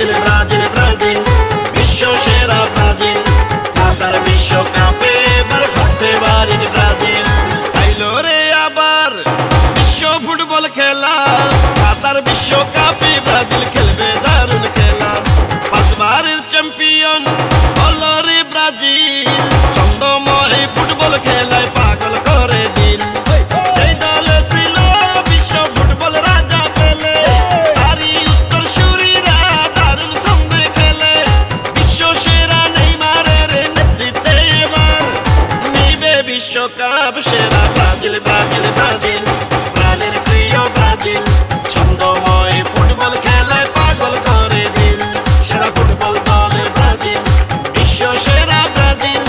Brazil Brazil Brazil বিশ্ব সেরা Brazil কাতার বিশ্বকাপে এবার ফেভারিট ব্রাজিল আইলো রে আবার বিশ্ব ফুটবল খেলা কাতার বিশ্বকাপে ব্রাজিল খেলবে দারুণ খেলা পাঁচবারের চ্যাম্পিয়ন হলো রে ব্রাজিল ছন্দময় ফুটবল খেলায় পাগল করে দিল সেই দলে ছিল বিশ্ব ফুটবল রাজা পেলে তারই উত্তরসূরিরা দারুণ ছন্দে খেলে বিশ্ব সেরা নেইমারের নেতৃত্বে এবার নিবে বিশ্বকাপ সেরা ব্রাজিল ব্রাজিল ব্রাজিল প্রাণের প্রিয় ব্রাজিল ছন্দময় ফুটবল খেলায় পাগল করে দিল সেরা ফুটবল দলের ব্রাজিল বিশ্ব সেরা ব্রাজিল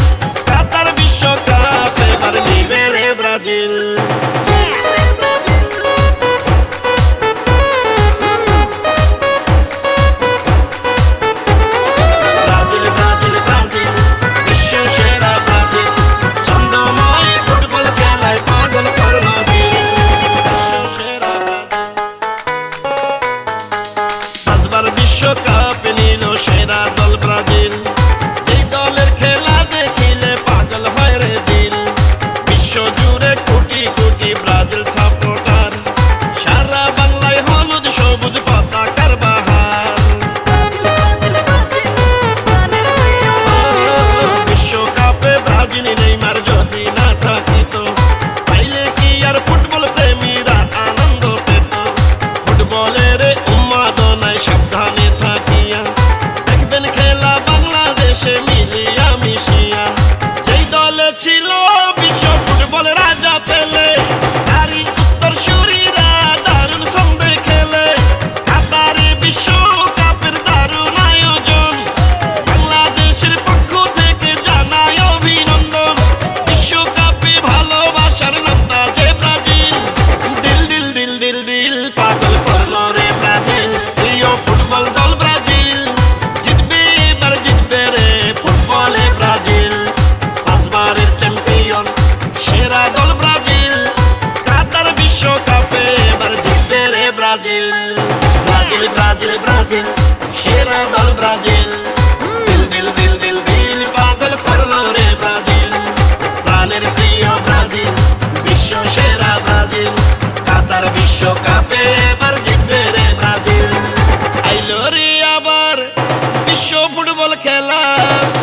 কাতার বিশ্বকাপ এবার নিবে রে ব্রাজিল ব্রাজিল ব্রাজিল ব্রাজিল বিশ্ব সেরা ব্রাজিল ছন্দময় ফুটবল খেলায় পাগল করলো দিল বিশ্ব সেরা পাঁচবার বিশ্বকাপ নিল সেরা দল ব্রাজিল যেই দলের খেলা দেখিলে পাগল হয় রে দিল বিশ্ব জুড়ে কোটি কোটি ব্রাজিল সাপোর্টার সারা বাংলায় হলুদ সবুজ পতাকার বাহার বিশ্বকাপে ব্রাজিল নেইমার যদি না থাকিত তাইলে কি আর ফুটবল প্রেমীরা আনন্দ পেত ফুটবলের উন্মাদনায় সাবধানে থাকিয়া দেখবেন খেলা বাংলাদেশে মিলিয়া মিশিয়া যেই দলে ছিল বিশ্ব ফুটবল রাজা পেলে তারই উত্তরসূরিরা দারুণ ছন্দে খেলে কাতারে বিশ্বকাপের দারুণ আয়োজন বাংলাদেশের পক্ষ থেকে জানাই অভিনন্দন বিশ্বকাপে ভালোবাসার নামটা যে ব্রাজিল দিল দিল দিল দিল দিল পাগল করলো রে ব্রাজিল প্রিয় ফুটবল দল ব্রাজিল জিতবে এবার জিতবে রে ফুটবলে ব্রাজিল পাঁচবারের চ্যাম্পিয়ন সেরা দল ব্রাজিল কাতার বিশ্বকাপে এবার জিতবে রে ব্রাজিল ব্রাজিল ব্রাজিল ব্রাজিল সেরা দল ব্রাজিল দিল দিল দিল দিল দিল পাগল করলো রে ব্রাজিল প্রাণের প্রিয় ব্রাজিল বিশ্ব সেরা ব্রাজিল কাতার বিশ্বকাপে এবার জিতবে রে ব্রাজিল আইলো রে আবার বিশ্ব ফুটবল খেলা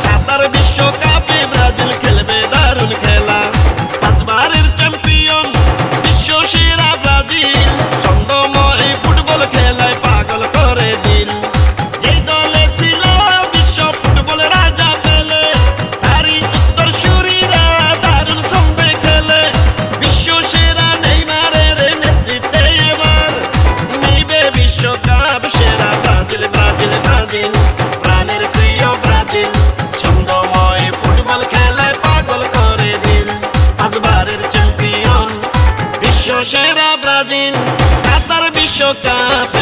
কাতার বিশ্বকাপে ব্রাজিল খেলবে দারুণ খেলা পাঁচবারের চ্যাম্পিয়ন বিশ্ব সেরা ব্রাজিল ছন্দময় ফুটবল খেলায় পাগল করে দিল যেই দলে ছিল বিশ্ব ফুটবল রাজা পেলে তারই উত্তরসূরিরা দারুণ ছন্দে খেলে বিশ্ব সেরা নেইমারের নেতৃত্বে এবার নিবে বিশ্বকাপ সেরা ব্রাজিল ব্রাজিল ব্রাজিল প্রাণের প্রিয় ব্রাজিল ছন্দময় ফুটবল খেলায় পাগল করে দিল পাঁচবারের চ্যাম্পিয়ন বিশ্ব সেরা ব্রাজিল কাতার বিশ্বকাপ